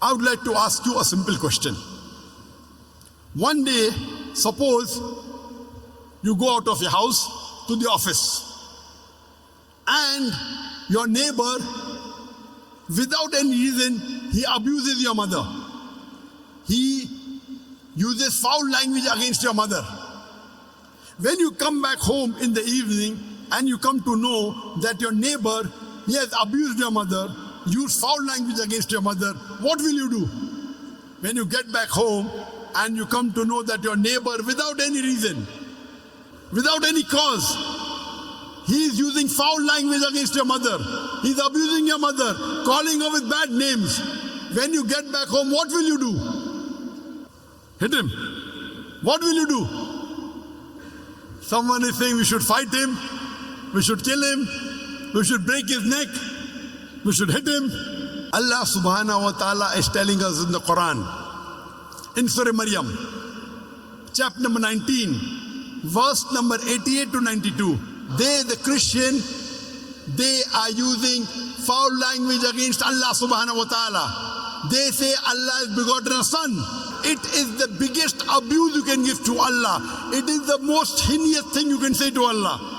I would like to ask you a simple question. One day, suppose you go out of your house to the office and your neighbor, without any reason, he abuses your mother. He uses foul language against your mother. When you come back home in the evening and you come to know that your neighbor, he has abused your mother, used foul language against your mother, what will you do? When you get back home and you come to know that your neighbor, without any reason, without any cause, he is using foul language against your mother, he's abusing your mother, calling her with bad names. When you get back home, what will you do? Hit him. What will you do? Someone is saying we should fight him, we should kill him, we should break his neck, we should hit him. Allah subhanahu wa ta'ala is telling us in the Quran, in Surah Maryam, chapter number 19, verse number 88 to 92. They, the Christian, they are using foul language against Allah subhanahu wa ta'ala. They say Allah has begotten a son. It is the biggest abuse you can give to Allah. It is the most heinous thing you can say to Allah.